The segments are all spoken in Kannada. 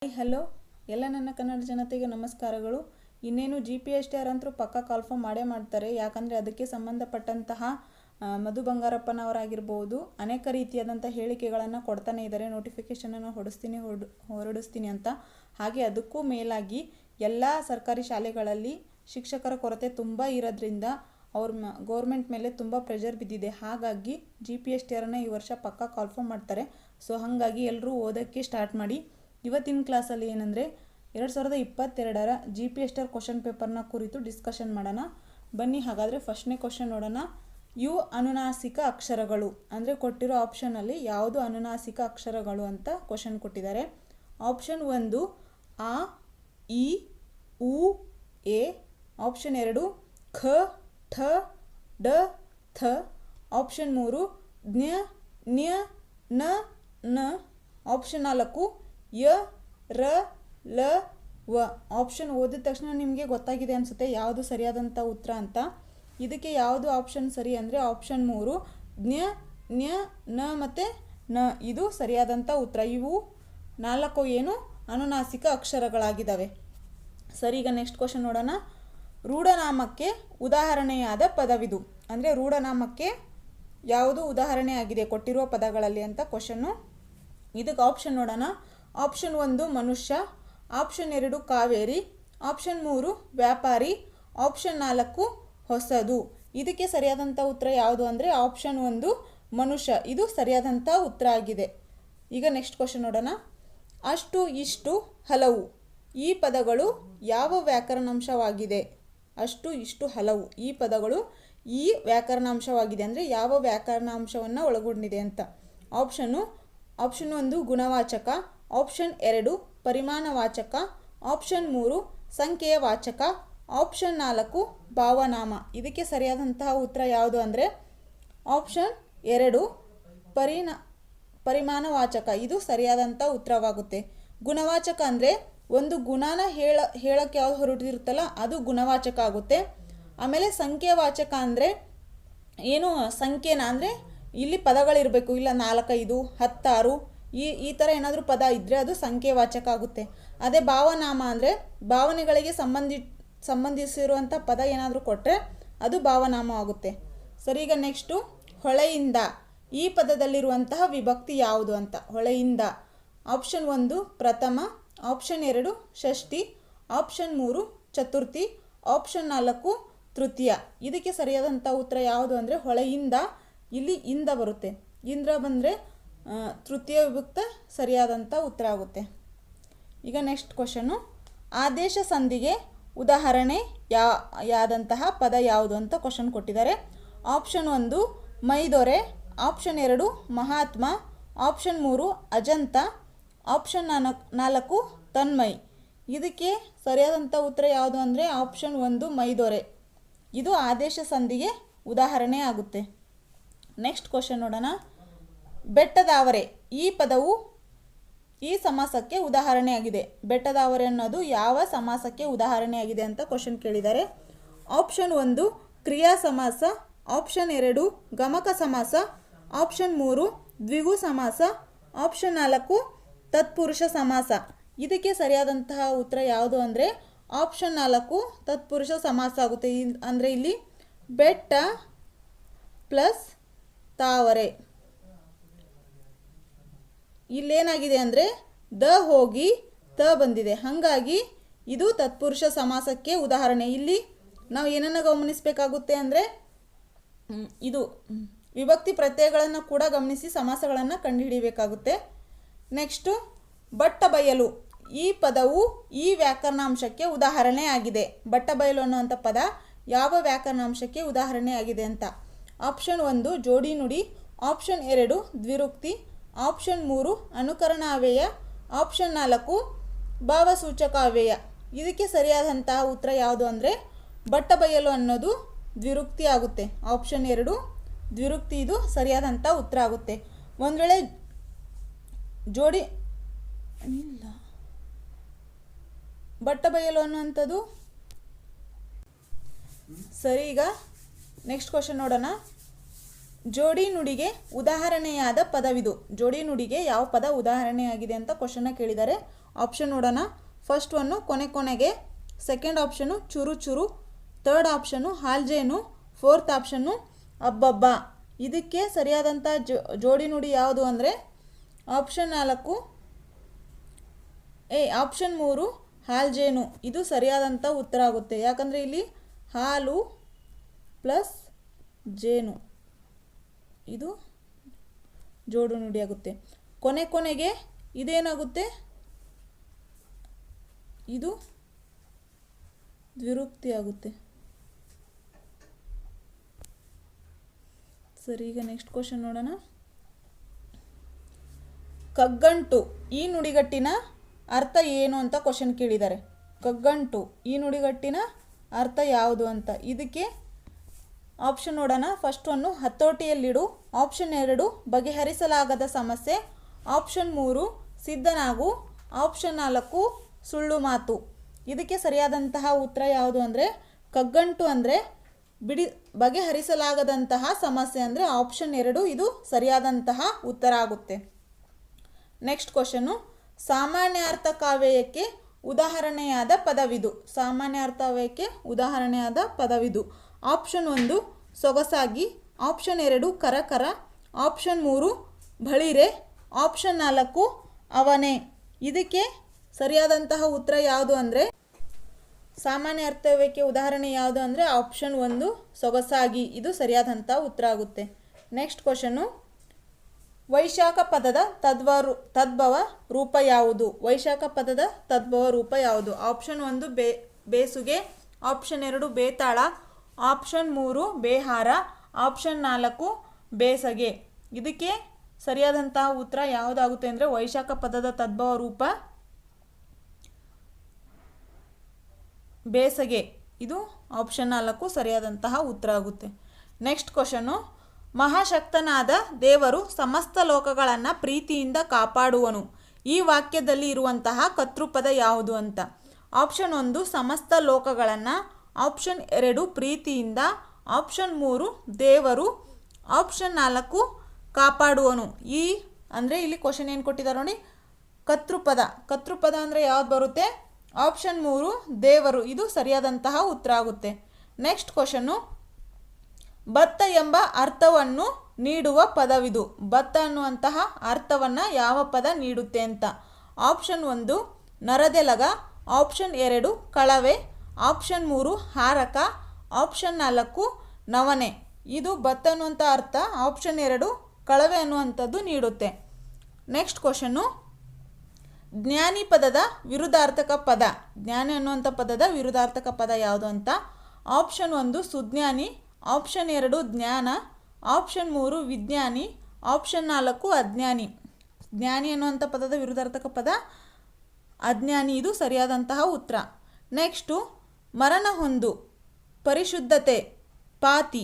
ಹಲೋ ಎಲ್ಲ ನನ್ನ ಕನ್ನಡ ಜನತೆಗೆ ನಮಸ್ಕಾರಗಳು. ಇನ್ನೇನು GPSTR ಅಂತೂ ಪಕ್ಕ ಕಾಲ್ಫಾರ್ಮ್ ಮಾಡೇ ಮಾಡ್ತಾರೆ. ಯಾಕಂದರೆ ಅದಕ್ಕೆ ಸಂಬಂಧಪಟ್ಟಂತಹ ಮಧು ಬಂಗಾರಪ್ಪನವರಾಗಿರ್ಬೋದು ಅನೇಕ ರೀತಿಯಾದಂಥ ಹೇಳಿಕೆಗಳನ್ನು ಕೊಡ್ತಾನೆ ಇದ್ದಾರೆ. ನೋಟಿಫಿಕೇಷನನ್ನು ಹೊರಡಿಸ್ತೀನಿ ಅಂತ. ಹಾಗೆ ಅದಕ್ಕೂ ಮೇಲಾಗಿ ಎಲ್ಲ ಸರ್ಕಾರಿ ಶಾಲೆಗಳಲ್ಲಿ ಶಿಕ್ಷಕರ ಕೊರತೆ ತುಂಬ ಇರೋದ್ರಿಂದ ಗೌರ್ಮೆಂಟ್ ಮೇಲೆ ತುಂಬ ಪ್ರೆಷರ್ ಬಿದ್ದಿದೆ. ಹಾಗಾಗಿ GPSTRನ ಈ ವರ್ಷ ಪಕ್ಕ ಕಾಲ್ಫಾರ್ಮ್ ಮಾಡ್ತಾರೆ. ಸೊ ಹಾಗಾಗಿ ಎಲ್ಲರೂ ಓದೋಕ್ಕೆ ಸ್ಟಾರ್ಟ್ ಮಾಡಿ. ಇವತ್ತಿನ ಕ್ಲಾಸಲ್ಲಿ ಏನಂದರೆ 2022ರ GPSTR ಕ್ವಶನ್ ಪೇಪರ್ನ ಕುರಿತು ಡಿಸ್ಕಷನ್ ಮಾಡೋಣ. ಬನ್ನಿ ಹಾಗಾದರೆ ಫಸ್ಟ್ನೇ ಕ್ವಶನ್ ನೋಡೋಣ. ಇವು ಅನುನಾಸಿಕ ಅಕ್ಷರಗಳು ಅಂದರೆ ಕೊಟ್ಟಿರೋ ಆಪ್ಷನಲ್ಲಿ ಯಾವುದು ಅನುನಾಸಿಕ ಅಕ್ಷರಗಳು ಅಂತ ಕ್ವಶನ್ ಕೊಟ್ಟಿದ್ದಾರೆ. ಆಪ್ಷನ್ 1 ಆ, ಇ, ಉ, ಎ. ಆಪ್ಷನ್ 2 ಖ, ಠ, ಡ, ಥ. ಆಪ್ಷನ್ 3 ಜ್ಞ, ನ್ಯ, ನ, ನ. ಆಪ್ಷನ್ 4 ಯ, ರ, ಲ, ವ. ಆಪ್ಷನ್ ಓದಿದ ತಕ್ಷಣ ನಿಮಗೆ ಗೊತ್ತಾಗಿದೆ ಅನಿಸುತ್ತೆ ಯಾವುದು ಸರಿಯಾದಂಥ ಉತ್ತರ ಅಂತ. ಇದಕ್ಕೆ ಯಾವುದು ಆಪ್ಷನ್ ಸರಿ ಅಂದರೆ ಆಪ್ಷನ್ 3 ಜ್ಞ, ನ್ಯ, ನ ಮತ್ತು ನ. ಇದು ಸರಿಯಾದಂಥ ಉತ್ತರ. ಇವು 4 ಏನು ಅನುನಾಸಿಕ ಅಕ್ಷರಗಳಾಗಿದ್ದಾವೆ. ಸರಿ, ಈಗ ನೆಕ್ಸ್ಟ್ ಕ್ವಶನ್ ನೋಡೋಣ. ರೂಢನಾಮಕ್ಕೆ ಉದಾಹರಣೆಯಾದ ಪದವಿದು ಅಂದರೆ ರೂಢನಾಮಕ್ಕೆ ಯಾವುದು ಉದಾಹರಣೆ ಆಗಿದೆ ಕೊಟ್ಟಿರುವ ಪದಗಳಲ್ಲಿ ಅಂತ ಕ್ವಶನ್ನು. ಇದಕ್ಕೆ ಆಪ್ಷನ್ ನೋಡೋಣ. ಆಪ್ಷನ್ 1 ಮನುಷ್ಯ. ಆಪ್ಷನ್ 2 ಕಾವೇರಿ. ಆಪ್ಷನ್ 3 ವ್ಯಾಪಾರಿ. ಆಪ್ಷನ್ 4 ಹೊಸದು. ಇದಕ್ಕೆ ಸರಿಯಾದಂಥ ಉತ್ತರ ಯಾವುದು ಅಂದರೆ ಆಪ್ಷನ್ 1 ಮನುಷ್ಯ. ಇದು ಸರಿಯಾದಂಥ ಉತ್ತರ ಆಗಿದೆ. ಈಗ ನೆಕ್ಸ್ಟ್ ಕ್ವಶನ್ ನೋಡೋಣ. ಅಷ್ಟು, ಇಷ್ಟು, ಹಲವು ಈ ಪದಗಳು ಯಾವ ವ್ಯಾಕರಣಾಂಶವಾಗಿದೆ? ಅಷ್ಟು, ಇಷ್ಟು, ಹಲವು ಈ ಪದಗಳು ಈ ವ್ಯಾಕರಣಾಂಶವಾಗಿದೆ ಅಂದರೆ ಯಾವ ವ್ಯಾಕರಣಾಂಶವನ್ನು ಒಳಗೊಂಡಿದೆ ಅಂತ. ಆಪ್ಷನ್ 1 ಗುಣವಾಚಕ. ಆಪ್ಷನ್ 2 ಪರಿಮಾಣವಾಚಕ. ಆಪ್ಷನ್ 3 ಸಂಖ್ಯೆಯ ವಾಚಕ. ಆಪ್ಷನ್ 4 ಭಾವನಾಮ. ಇದಕ್ಕೆ ಸರಿಯಾದಂತಹ ಉತ್ತರ ಯಾವುದು ಅಂದರೆ ಆಪ್ಷನ್ 2 ಪರಿಮಾಣವಾಚಕ. ಇದು ಸರಿಯಾದಂಥ ಉತ್ತರವಾಗುತ್ತೆ. ಗುಣವಾಚಕ ಅಂದರೆ ಒಂದು ಗುಣನ ಹೇಳೋಕ್ಕೆ ಯಾವುದು ಹೊರಟಿರುತ್ತಲ್ಲ ಅದು ಗುಣವಾಚಕ ಆಗುತ್ತೆ. ಆಮೇಲೆ ಸಂಖ್ಯೆವಾಚಕ ಅಂದರೆ ಏನು ಸಂಖ್ಯೆನ ಅಂದರೆ ಇಲ್ಲಿ ಪದಗಳಿರಬೇಕು, ಇಲ್ಲ 4, 5, 16 ಈ ಥರ ಏನಾದರೂ ಪದ ಇದ್ದರೆ ಅದು ಸಂಖ್ಯೆವಾಚಕ ಆಗುತ್ತೆ. ಅದೇ ಭಾವನಾಮ ಅಂದರೆ ಭಾವನೆಗಳಿಗೆ ಸಂಬಂಧಿಸಿರುವಂಥ ಪದ ಏನಾದರೂ ಕೊಟ್ಟರೆ ಅದು ಭಾವನಾಮ ಆಗುತ್ತೆ. ಸರಿ, ಈಗ ನೆಕ್ಸ್ಟು ಹೊಳೆಯಿಂದ ಈ ಪದದಲ್ಲಿರುವಂತಹ ವಿಭಕ್ತಿ ಯಾವುದು ಅಂತ. ಹೊಳೆಯಿಂದ ಆಪ್ಷನ್ 1 ಪ್ರಥಮ. ಆಪ್ಷನ್ 2 ಷಷ್ಠಿ. ಆಪ್ಷನ್ 3 ಚತುರ್ಥಿ. ಆಪ್ಷನ್ 4 ತೃತೀಯ. ಇದಕ್ಕೆ ಸರಿಯಾದಂಥ ಉತ್ತರ ಯಾವುದು ಅಂದರೆ ಹೊಳೆಯಿಂದ. ಇಲ್ಲಿ ಇಂದ ಬರುತ್ತೆ. ಇಂದ್ರ ಬಂದರೆ ತೃತೀಯ ವಿಭಕ್ತ ಸರಿಯಾದಂಥ ಉತ್ತರ ಆಗುತ್ತೆ. ಈಗ ನೆಕ್ಸ್ಟ್ ಕ್ವಶನ್ನು. ಆದೇಶ ಸಂಧಿಗೆ ಉದಾಹರಣೆ ಯಾದಂತಹ ಪದ ಯಾವುದು ಅಂತ ಕ್ವಶನ್ ಕೊಟ್ಟಿದ್ದಾರೆ. ಆಪ್ಷನ್ 1 ಮೈದೊರೆ. ಆಪ್ಷನ್ 2 ಮಹಾತ್ಮ. ಆಪ್ಷನ್ 3 ಅಜಂತ. ಆಪ್ಷನ್ 4 ತನ್ಮಯ್. ಇದಕ್ಕೆ ಸರಿಯಾದಂಥ ಉತ್ತರ ಯಾವುದು ಅಂದರೆ ಆಪ್ಷನ್ 1 ಮೈದೊರೆ. ಇದು ಆದೇಶ ಸಂಧಿಗೆ ಉದಾಹರಣೆ ಆಗುತ್ತೆ. ನೆಕ್ಸ್ಟ್ ಕ್ವಶನ್ ನೋಡೋಣ. ಬೆಟ್ಟದಾವರೆ ಈ ಪದವು ಈ ಸಮಾಸಕ್ಕೆ ಉದಾಹರಣೆಯಾಗಿದೆ. ಬೆಟ್ಟದಾವರೆ ಅನ್ನೋದು ಯಾವ ಸಮಾಸಕ್ಕೆ ಉದಾಹರಣೆಯಾಗಿದೆ ಅಂತ ಕ್ವಶನ್ ಕೇಳಿದ್ದಾರೆ. ಆಪ್ಷನ್ 1 ಕ್ರಿಯಾ ಸಮಾಸ. ಆಪ್ಷನ್ 2 ಗಮಕ ಸಮಾಸ. ಆಪ್ಷನ್ 3 ದ್ವಿಗು ಸಮಾಸ. ಆಪ್ಷನ್ 4 ತತ್ಪುರುಷ ಸಮಾಸ. ಇದಕ್ಕೆ ಸರಿಯಾದಂತಹ ಉತ್ತರ ಯಾವುದು ಅಂದರೆ ಆಪ್ಷನ್ 4 ತತ್ಪುರುಷ ಸಮಾಸ ಆಗುತ್ತೆ. ಅಂದರೆ ಇಲ್ಲಿ ಬೆಟ್ಟ ಪ್ಲಸ್ ತಾವರೆ. ಇಲ್ಲೇನಾಗಿದೆ ಅಂದರೆ ದ ಹೋಗಿ ತ ಬಂದಿದೆ. ಹಾಗಾಗಿ ಇದು ತತ್ಪುರುಷ ಸಮಾಸಕ್ಕೆ ಉದಾಹರಣೆ. ಇಲ್ಲಿ ನಾವು ಏನನ್ನು ಗಮನಿಸಬೇಕಾಗುತ್ತೆ ಅಂದರೆ ಇದು ವಿಭಕ್ತಿ ಪ್ರತ್ಯಯಗಳನ್ನು ಕೂಡ ಗಮನಿಸಿ ಸಮಾಸಗಳನ್ನು ಕಂಡುಹಿಡಿಯಬೇಕಾಗುತ್ತೆ. ನೆಕ್ಸ್ಟು ಬಟ್ಟ ಬಯಲು ಈ ಪದವು ಈ ವ್ಯಾಕರಣಾಂಶಕ್ಕೆ ಉದಾಹರಣೆ ಆಗಿದೆ. ಬಟ್ಟ ಬಯಲು ಅನ್ನುವಂಥ ಪದ ಯಾವ ವ್ಯಾಕರಣಾಂಶಕ್ಕೆ ಉದಾಹರಣೆ ಆಗಿದೆ ಅಂತ. ಆಪ್ಷನ್ 1 ಜೋಡಿ ನುಡಿ. ಆಪ್ಷನ್ 2 ದ್ವಿರುಕ್ತಿ. ಆಪ್ಷನ್ 3 ಅನುಕರಣ ಅವ್ಯಯ. ಆಪ್ಷನ್ 4 ಭಾವಸೂಚಕ ಅವ್ಯಯ. ಇದಕ್ಕೆ ಸರಿಯಾದಂತಹ ಉತ್ತರ ಯಾವುದು ಅಂದರೆ ಬಟ್ಟ ಬಯಲು ಅನ್ನೋದು ದ್ವಿರುಕ್ತಿ ಆಗುತ್ತೆ. ಆಪ್ಷನ್ 2 ದ್ವಿರುಕ್ತಿ ಇದು ಸರಿಯಾದಂಥ ಉತ್ತರ ಆಗುತ್ತೆ. ಒಂದು ವೇಳೆ ಜೋಡಿ ಇಲ್ಲ ಬಟ್ಟ ಬಯಲು ಅನ್ನುವಂಥದ್ದು ಸರಿ. ಈಗ ನೆಕ್ಸ್ಟ್ ಕ್ವಶನ್ ನೋಡೋಣ. ಜೋಡಿ ನುಡಿಗೆ ಉದಾಹರಣೆಯಾದ ಪದವಿದು. ಜೋಡಿ ನುಡಿಗೆ ಯಾವ ಪದ ಉದಾಹರಣೆಯಾಗಿದೆ ಅಂತ ಕ್ವಶನ್ನ ಕೇಳಿದ್ದಾರೆ. ಆಪ್ಷನ್ ನೋಡೋಣ. ಫಸ್ಟ್ ಒನ್ನು ಕೊನೆಗೆ, ಸೆಕೆಂಡ್ ಆಪ್ಷನು ಚೂರು ಚೂರು, ಥರ್ಡ್ ಆಪ್ಷನ್ನು ಹಾಲ್ಜೇನು, ಫೋರ್ತ್ ಆಪ್ಷನ್ನು ಅಬ್ಬಬ್ಬ. ಇದಕ್ಕೆ ಸರಿಯಾದಂಥ ಜೋಡಿ ನುಡಿ ಯಾವುದು ಅಂದರೆ ಆಪ್ಷನ್ 4 ಆಪ್ಷನ್ 3 ಹಾಲ್ಜೇನು. ಇದು ಸರಿಯಾದಂಥ ಉತ್ತರ ಆಗುತ್ತೆ. ಯಾಕಂದರೆ ಇಲ್ಲಿ ಹಾಲು ಪ್ಲಸ್ ಜೇನು ಇದು ಜೋಡು ನುಡಿ ಆಗುತ್ತೆ. ಕೊನೆಗೆ ಇದೇನಾಗುತ್ತೆ, ಇದು ದ್ವಿರೂಕ್ತಿ ಆಗುತ್ತೆ. ಸರಿ, ಈಗ ನೆಕ್ಸ್ಟ್ ಕ್ವಶನ್ ನೋಡೋಣ. ಕಗ್ಗಂಟು ಈ ನುಡಿಗಟ್ಟಿನ ಅರ್ಥ ಏನು ಅಂತ ಕ್ವಶನ್ ಕೇಳಿದ್ದಾರೆ. ಕಗ್ಗಂಟು ಈ ನುಡಿಗಟ್ಟಿನ ಅರ್ಥ ಯಾವುದು ಅಂತ. ಇದಕ್ಕೆ ಆಪ್ಷನ್ ನೋಡೋಣ. ಫಸ್ಟ್ ಒನ್ನು ಹತೋಟಿಯಲ್ಲಿಡು, ಆಪ್ಷನ್ 2 ಬಗೆಹರಿಸಲಾಗದ ಸಮಸ್ಯೆ, ಆಪ್ಷನ್ 3 ಸಿದ್ಧನಾಗು, ಆಪ್ಷನ್ 4 ಸುಳ್ಳು ಮಾತು. ಇದಕ್ಕೆ ಸರಿಯಾದಂತಹ ಉತ್ತರ ಯಾವುದು ಅಂದರೆ ಕಗ್ಗಂಟು ಅಂದರೆ ಬಗೆಹರಿಸಲಾಗದಂತಹ ಸಮಸ್ಯೆ ಅಂದರೆ ಆಪ್ಷನ್ 2 ಇದು ಸರಿಯಾದಂತಹ ಉತ್ತರ ಆಗುತ್ತೆ. ನೆಕ್ಸ್ಟ್ ಕ್ವಶನ್ನು, ಸಾಮಾನ್ಯಾರ್ಥ ಕಾವ್ಯಕ್ಕೆ ಉದಾಹರಣೆಯಾದ ಪದವಿದು. ಸಾಮಾನ್ಯಾರ್ಥ ಕಾವ್ಯಕ್ಕೆ ಉದಾಹರಣೆಯಾದ ಪದವಿದು. ಆಪ್ಷನ್ 1 ಸೊಗಸಾಗಿ, ಆಪ್ಷನ್ 2 ಕರಕರ, ಆಪ್ಷನ್ 3 ಬಳಿರೆ, ಆಪ್ಷನ್ 4 ಅವನೇ. ಇದಕ್ಕೆ ಸರಿಯಾದಂತಹ ಉತ್ತರ ಯಾವುದು ಅಂದರೆ ಸಾಮಾನ್ಯ ಅರ್ಥವ್ಯಕ್ಕೆ ಉದಾಹರಣೆ ಯಾವುದು ಅಂದರೆ ಆಪ್ಷನ್ 1 ಸೊಗಸಾಗಿ. ಇದು ಸರಿಯಾದಂಥ ಉತ್ತರ ಆಗುತ್ತೆ. ನೆಕ್ಸ್ಟ್ ಕ್ವಶನ್ನು, ವೈಶಾಖ ಪದದ ತದ್ಭವ ರೂಪ ಯಾವುದು? ವೈಶಾಖ ಪದದ ತದ್ಭವ ರೂಪ ಯಾವುದು? ಆಪ್ಷನ್ 1 ಬೇಸುಗೆ, ಆಪ್ಷನ್ 2 ಬೇತಾಳ, ಆಪ್ಷನ್ 3 ಬೇಹಾರ, ಆಪ್ಷನ್ 4 ಬೇಸಗೆ. ಇದಕ್ಕೆ ಸರಿಯಾದಂತಹ ಉತ್ತರ ಯಾವುದಾಗುತ್ತೆ ಅಂದರೆ ವೈಶಾಖ ಪದದ ತದ್ಭವ ರೂಪ ಬೇಸಗೆ. ಇದು ಆಪ್ಷನ್ 4 ಸರಿಯಾದಂತಹ ಉತ್ತರ ಆಗುತ್ತೆ. ನೆಕ್ಸ್ಟ್ ಕ್ವಶನ್ನು, ಮಹಾಶಕ್ತನಾದ ದೇವರು ಸಮಸ್ತ ಲೋಕಗಳನ್ನು ಪ್ರೀತಿಯಿಂದ ಕಾಪಾಡುವನು. ಈ ವಾಕ್ಯದಲ್ಲಿ ಇರುವಂತಹ ಕರ್ತೃಪದ ಯಾವುದು ಅಂತ. ಆಪ್ಷನ್ 1 ಸಮಸ್ತ ಲೋಕಗಳನ್ನು, ಆಪ್ಷನ್ 2 ಪ್ರೀತಿಯಿಂದ, ಆಪ್ಷನ್ 3 ದೇವರು, ಆಪ್ಷನ್ 4 ಕಾಪಾಡುವನು. ಈ ಅಂದರೆ ಇಲ್ಲಿ ಕ್ವಶನ್ ಏನು ಕೊಟ್ಟಿದ್ದಾರೆ ನೋಡಿ, ಕರ್ತೃಪದ ಅಂದರೆ ಯಾವ್ದು ಬರುತ್ತೆ? ಆಪ್ಷನ್ 3 ದೇವರು. ಇದು ಸರಿಯಾದಂತಹ ಉತ್ತರ ಆಗುತ್ತೆ. ನೆಕ್ಸ್ಟ್ ಕ್ವಶನ್ನು, ಭತ್ತ ಎಂಬ ಅರ್ಥವನ್ನು ನೀಡುವ ಪದವಿದು. ಭತ್ತ ಅನ್ನುವಂತಹ ಅರ್ಥವನ್ನು ಯಾವ ಪದ ನೀಡುತ್ತೆ ಅಂತ. ಆಪ್ಷನ್ 1 ನರದೆಲಗ, ಆಪ್ಷನ್ 2 ಕಳವೆ, ಆಪ್ಷನ್ 3 ಹಾರಕ, ಆಪ್ಷನ್ 4 ನವನೆ. ಇದು ಭತ್ತ ಅನ್ನುವಂಥ ಅರ್ಥ ಆಪ್ಷನ್ 2 ಕಳವೆ ಅನ್ನುವಂಥದ್ದು ನೀಡುತ್ತೆ. ನೆಕ್ಸ್ಟ್ ಕ್ವಶನ್ನು, ಜ್ಞಾನಿ ಪದದ ವಿರುದ್ಧಾರ್ಥಕ ಪದ. ಜ್ಞಾನಿ ಅನ್ನುವಂಥ ಪದದ ವಿರುದ್ಧಾರ್ಥಕ ಪದ ಯಾವುದು ಅಂತ. ಆಪ್ಷನ್ 1 ಸುಜ್ಞಾನಿ, ಆಪ್ಷನ್ 2 ಜ್ಞಾನ, ಆಪ್ಷನ್ 3 ವಿಜ್ಞಾನಿ, ಆಪ್ಷನ್ 4 ಅಜ್ಞಾನಿ. ಜ್ಞಾನಿ ಅನ್ನುವಂಥ ಪದದ ವಿರುದ್ಧಾರ್ಥಕ ಪದ ಅಜ್ಞಾನಿ. ಇದು ಸರಿಯಾದಂತಹ ಉತ್ತರ. ನೆಕ್ಸ್ಟು, ಮರಣ ಹೊಂದು, ಪರಿಶುದ್ಧತೆ, ಪಾತಿ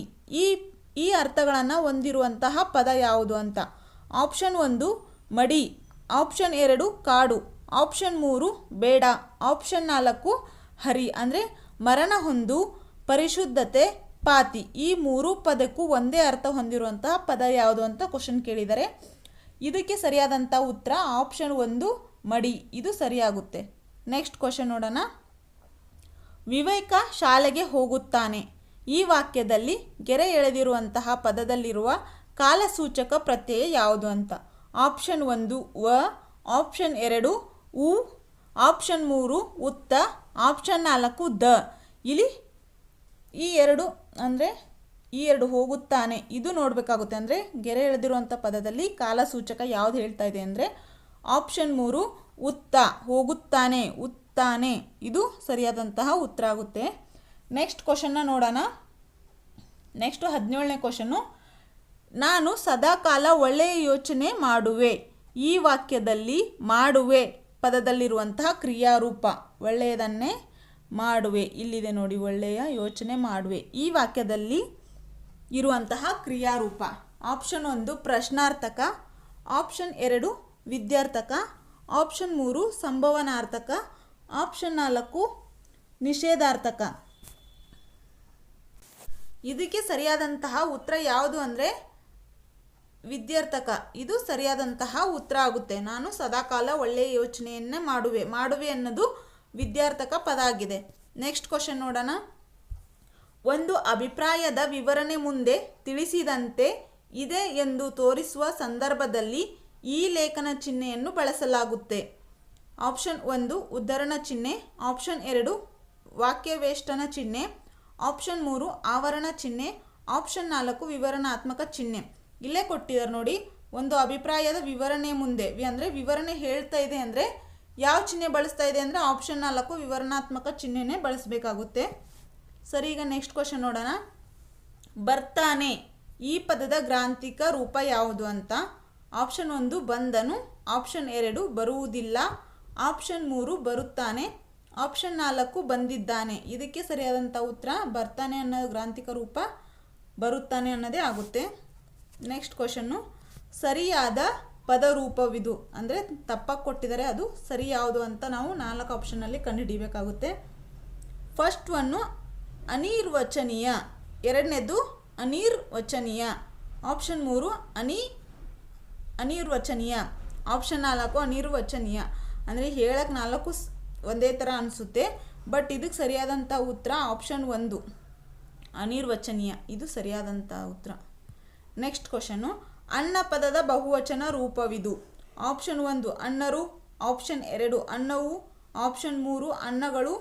ಈ ಅರ್ಥಗಳನ್ನು ಹೊಂದಿರುವಂತಹ ಪದ ಯಾವುದು ಅಂತ. ಆಪ್ಷನ್ 1 ಮಡಿ, ಆಪ್ಷನ್ 2 ಕಾಡು, ಆಪ್ಷನ್ 3 ಬೇಡ, ಆಪ್ಷನ್ 4 ಹರಿ. ಅಂದರೆ ಮರಣ ಹೊಂದು, ಪರಿಶುದ್ಧತೆ, ಪಾತಿ ಈ 3 ಪದಕ್ಕೂ ಒಂದೇ ಅರ್ಥ ಹೊಂದಿರುವಂತಹ ಪದ ಯಾವುದು ಅಂತ ಕ್ವಶನ್ ಕೇಳಿದ್ದಾರೆ. ಇದಕ್ಕೆ ಸರಿಯಾದಂಥ ಉತ್ತರ ಆಪ್ಷನ್ 1 ಮಡಿ. ಇದು ಸರಿಯಾಗುತ್ತೆ. ನೆಕ್ಸ್ಟ್ ಕ್ವಶನ್ ನೋಡೋಣ. ವಿವೇಕ ಶಾಲೆಗೆ ಹೋಗುತ್ತಾನೆ. ಈ ವಾಕ್ಯದಲ್ಲಿ ಗೆರೆ ಎಳೆದಿರುವಂತಹ ಪದದಲ್ಲಿರುವ ಕಾಲಸೂಚಕ ಪ್ರತ್ಯಯ ಯಾವುದು ಅಂತ. ಆಪ್ಷನ್ 1 ವ, ಆಪ್ಷನ್ 2 ಉ, ಆಪ್ಷನ್ 3 ಉತ್ತ, ಆಪ್ಷನ್ 4 ದ. ಇಲ್ಲಿ ಈ ಎರಡು ಹೋಗುತ್ತಾನೆ ಇದು ನೋಡಬೇಕಾಗುತ್ತೆ. ಅಂದರೆ ಗೆರೆ ಎಳೆದಿರುವಂಥ ಪದದಲ್ಲಿ ಕಾಲಸೂಚಕ ಯಾವುದು ಹೇಳ್ತಾ ಇದೆ ಅಂದರೆ ಆಪ್ಷನ್ 3 ಉತ್ತ, ಹೋಗುತ್ತಾನೆ, ಉತ್ತಾನೆ. ಇದು ಸರಿಯಾದಂತಹ ಉತ್ತರ ಆಗುತ್ತೆ. ನೆಕ್ಸ್ಟ್ ಕ್ವಶನ್ನ ನೋಡೋಣ. ನೆಕ್ಸ್ಟು 17ನೇ ಕ್ವಶನ್ನು, ನಾನು ಸದಾಕಾಲ ಒಳ್ಳೆಯ ಯೋಚನೆ ಮಾಡುವೆ. ಈ ವಾಕ್ಯದಲ್ಲಿ ಮಾಡುವೆ ಪದದಲ್ಲಿರುವಂತಹ ಕ್ರಿಯಾರೂಪ ಒಳ್ಳೆಯದನ್ನೇ ಮಾಡುವೆ. ಇಲ್ಲಿದೆ ನೋಡಿ, ಒಳ್ಳೆಯ ಯೋಚನೆ ಮಾಡುವೆ. ಈ ವಾಕ್ಯದಲ್ಲಿ ಇರುವಂತಹ ಕ್ರಿಯಾರೂಪ ಆಪ್ಷನ್ 1 ಪ್ರಶ್ನಾರ್ಥಕ, ಆಪ್ಷನ್ 2 ವಿದ್ಯಾರ್ಥಕ, ಆಪ್ಷನ್ 3 ಸಂಭವನಾರ್ಥಕ, ಆಪ್ಷನ್ 4 ನಿಷೇಧಾರ್ಥಕ. ಇದಕ್ಕೆ ಸರಿಯಾದಂತಹ ಉತ್ತರ ಯಾವುದು ಅಂದರೆ ವಿದ್ಯಾರ್ಥಕ ಇದು ಸರಿಯಾದಂತಹ ಉತ್ತರ ಆಗುತ್ತೆ. ನಾನು ಸದಾಕಾಲ ಒಳ್ಳೆಯ ಯೋಚನೆಯನ್ನೇ ಮಾಡುವೆ ಅನ್ನೋದು ವಿದ್ಯಾರ್ಥಕ ಪದ ಆಗಿದೆ. ನೆಕ್ಸ್ಟ್ ಕ್ವಶನ್ ನೋಡೋಣ. ಒಂದು ಅಭಿಪ್ರಾಯದ ವಿವರಣೆ ಮುಂದೆ ತಿಳಿಸಿದಂತೆ ಇದೆ ಎಂದು ತೋರಿಸುವ ಸಂದರ್ಭದಲ್ಲಿ ಈ ಲೇಖನ ಚಿಹ್ನೆಯನ್ನು ಬಳಸಲಾಗುತ್ತೆ. ಆಪ್ಷನ್ 1 ಉದ್ಧರಣ ಚಿಹ್ನೆ, ಆಪ್ಷನ್ 2 ವಾಕ್ಯವೇಷ್ಟನ ಚಿಹ್ನೆ, ಆಪ್ಷನ್ 3 ಆವರಣ ಚಿಹ್ನೆ, ಆಪ್ಷನ್ 4 ವಿವರಣಾತ್ಮಕ ಚಿಹ್ನೆ. ಇಲ್ಲೇ ಕೊಟ್ಟಿದ್ದಾರೆ ನೋಡಿ. ಒಂದು ಅಭಿಪ್ರಾಯದ ವಿವರಣೆ ಮುಂದೆ ಅಂದರೆ ವಿವರಣೆ ಹೇಳ್ತಾ ಇದೆ ಅಂದರೆ ಯಾವ ಚಿಹ್ನೆ ಬಳಸ್ತಾ ಇದೆ ಅಂದರೆ ಆಪ್ಷನ್ 4 ವಿವರಣಾತ್ಮಕ ಚಿಹ್ನೆನೇ ಬಳಸಬೇಕಾಗುತ್ತೆ. ಸರಿ, ಈಗ ನೆಕ್ಸ್ಟ್ ಕ್ವಶನ್ ನೋಡೋಣ. ಬರ್ತಾನೆ ಈ ಪದದ ಗ್ರಾಂಥಿಕ ರೂಪ ಯಾವುದು ಅಂತ. ಆಪ್ಷನ್ 1 ಬಂದನು, ಆಪ್ಷನ್ 2 ಬರುವುದಿಲ್ಲ, ಆಪ್ಷನ್ 3 ಬರುತ್ತಾನೆ, ಆಪ್ಷನ್ 4 ಬಂದಿದ್ದಾನೆ. ಇದಕ್ಕೆ ಸರಿಯಾದಂಥ ಉತ್ತರ ಬರ್ತಾನೆ ಅನ್ನೋ ಗ್ರಾಂಥಿಕ ರೂಪ ಬರುತ್ತಾನೆ ಅನ್ನೋದೇ ಆಗುತ್ತೆ. Next question. ಸರಿಯಾದ ಪದರೂಪವಿದು ಅಂದರೆ ತಪ್ಪಾಗಿ ಕೊಟ್ಟಿದ್ದಾರೆ, ಅದು ಸರಿ ಯಾವುದು ಅಂತ ನಾವು 4 ಆಪ್ಷನ್ನಲ್ಲಿ ಕಂಡುಹಿಡಿಯಬೇಕಾಗುತ್ತೆ. ಫಸ್ಟ್ ಒನ್ನು ಅನಿರ್ವಚನೀಯ, ಎರಡನೇದು ಅನಿರ್ವಚನೀಯ, ಆಪ್ಷನ್ 3 ಅನಿರ್ವಚನೀಯ, ಆಪ್ಷನ್ 4 ಅನಿರ್ವಚನೀಯ. ಅಂದರೆ ಹೇಳಕ್ಕೆ 4 ಒಂದೇ ಥರ ಅನಿಸುತ್ತೆ, ಬಟ್ ಇದಕ್ಕೆ ಸರಿಯಾದಂಥ ಉತ್ತರ ಆಪ್ಷನ್ 1 ಅನಿರ್ವಚನೀಯ, ಇದು ಸರಿಯಾದಂಥ ಉತ್ತರ. Next question. ಅನ್ನ ಪದದ ಬಹುವಚನ ರೂಪವಿದು. ಆಪ್ಷನ್ 1 ಅನ್ನರು, ಆಪ್ಷನ್ 2 ಅನ್ನವು, ಆಪ್ಷನ್ 3 ಅನ್ನಗಳು,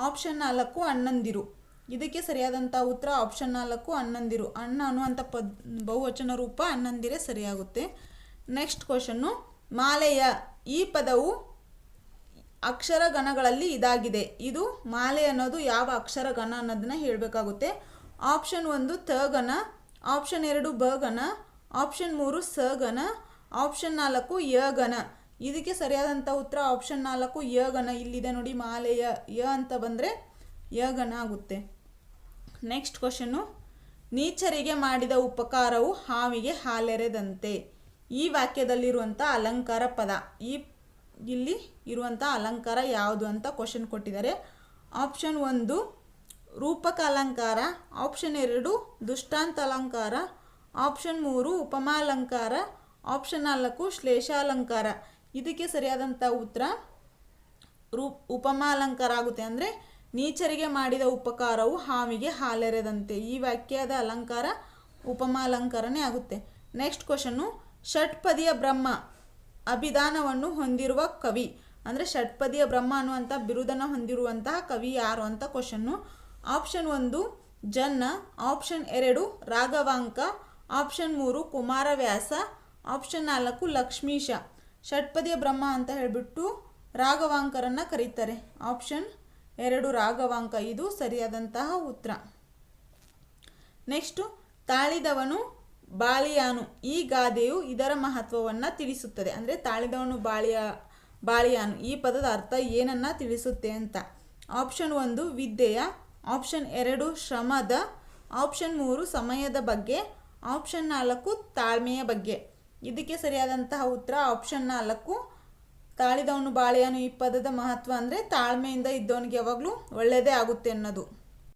ಆಪ್ಷನ್ 4 ಅಣ್ಣಂದಿರು. ಇದಕ್ಕೆ ಸರಿಯಾದಂಥ ಉತ್ತರ ಆಪ್ಷನ್ 4 ಅಣ್ಣಂದಿರು. ಅಣ್ಣ ಅನ್ನುವಂಥ ಬಹುವಚನ ರೂಪ ಅಣ್ಣಂದಿರೇ ಸರಿಯಾಗುತ್ತೆ. Next question. ಮಾಲೆಯ ಈ ಪದವು ಅಕ್ಷರಗಣಗಳಲ್ಲಿ ಇದಾಗಿದೆ. ಇದು ಮಾಲೆ ಅನ್ನೋದು ಯಾವ ಅಕ್ಷರಗಣ ಅನ್ನೋದನ್ನ ಹೇಳಬೇಕಾಗುತ್ತೆ. ಆಪ್ಷನ್ 1 ತಗಣ, ಆಪ್ಷನ್ 2 ಬಗಣ, ಆಪ್ಷನ್ 3 ಸಗಣ, ಆಪ್ಷನ್ 4 ಯಗಣ. ಇದಕ್ಕೆ ಸರಿಯಾದಂಥ ಉತ್ತರ ಆಪ್ಷನ್ 4 ಯಗಣ. ಇಲ್ಲಿದೆ ನೋಡಿ, ಮಾಲೆಯ ಯ ಅಂತ ಬಂದರೆ ಯಗಣ ಆಗುತ್ತೆ. Next question. ನೀಚರಿಗೆ ಮಾಡಿದ ಉಪಕಾರವು ಹಾವಿಗೆ ಹಾಲೆರೆದಂತೆ. ಈ ವಾಕ್ಯದಲ್ಲಿರುವಂಥ ಅಲಂಕಾರ ಪದ, ಇಲ್ಲಿ ಇರುವಂಥ ಅಲಂಕಾರ ಯಾವುದು ಅಂತ ಕ್ವಶನ್ ಕೊಟ್ಟಿದ್ದಾರೆ. ಆಪ್ಷನ್ 1 ರೂಪಕ ಅಲಂಕಾರ, ಆಪ್ಷನ್ 2 ದೃಷ್ಟಾಂತ ಅಲಂಕಾರ, ಆಪ್ಷನ್ 3 ಉಪಮಾಲಂಕಾರ, ಆಪ್ಷನ್ 4 ಶ್ಲೇಷಾಲಂಕಾರ. ಇದಕ್ಕೆ ಸರಿಯಾದಂಥ ಉತ್ತರ ಉಪಮಾಲಂಕಾರ ಆಗುತ್ತೆ. ಅಂದರೆ ನೀಚರಿಗೆ ಮಾಡಿದ ಉಪಕಾರವು ಹಾವಿಗೆ ಹಾಲೆರೆದಂತೆ. ಈ ವಾಕ್ಯದ ಅಲಂಕಾರ ಉಪಮಾಲಂಕಾರನೇ ಆಗುತ್ತೆ. Next question. ಷಟ್ಪದಿಯ ಬ್ರಹ್ಮ ಅಭಿಧಾನವನ್ನು ಹೊಂದಿರುವ ಕವಿ, ಅಂದರೆ ಷಟ್ಪದಿಯ ಬ್ರಹ್ಮ ಅನ್ನುವಂಥ ಬಿರುದನ್ನು ಹೊಂದಿರುವಂತಹ ಕವಿ ಯಾರು ಅಂತ question. Option 1 Janna, option 2 Raghavanka, option 3 Kumaravyasa, option 4 Lakshmisha. ಷಟ್ಪದಿಯ ಬ್ರಹ್ಮ ಅಂತ ಹೇಳಿಬಿಟ್ಟು ರಾಘವಾಂಕರನ್ನು ಕರೀತಾರೆ. ಆಪ್ಷನ್ 2 ರಾಘವಾಂಕ, ಇದು ಸರಿಯಾದಂತಹ ಉತ್ತರ. ನೆಕ್ಸ್ಟು. ತಾಳಿದವನು ಬಾಳಿಯಾನು ಈ ಗಾದೆಯು ಇದರ ಮಹತ್ವವನ್ನು ತಿಳಿಸುತ್ತದೆ. ಅಂದರೆ ತಾಳಿದವನು ಬಾಳಿಯಾನು ಈ ಪದದ ಅರ್ಥ ಏನನ್ನ ತಿಳಿಸುತ್ತೆ ಅಂತ. ಆಪ್ಷನ್ 1 ವಿದ್ಯೆಯ, ಆಪ್ಷನ್ 2 ಶ್ರಮದ, ಆಪ್ಷನ್ 3 ಸಮಯದ ಬಗ್ಗೆ, ಆಪ್ಷನ್ 4 ತಾಳ್ಮೆಯ ಬಗ್ಗೆ. ಇದಕ್ಕೆ ಸರಿಯಾದಂತಹ ಉತ್ತರ ಆಪ್ಷನ್ 4 ತಾಳಿದವನು ಬಾಳಿಯಾನು ಈ ಪದದ ಮಹತ್ವ ಅಂದರೆ ತಾಳ್ಮೆಯಿಂದ ಇದ್ದವನಿಗೆ ಯಾವಾಗಲೂ ಒಳ್ಳೆಯದೇ ಆಗುತ್ತೆ ಅನ್ನೋದು.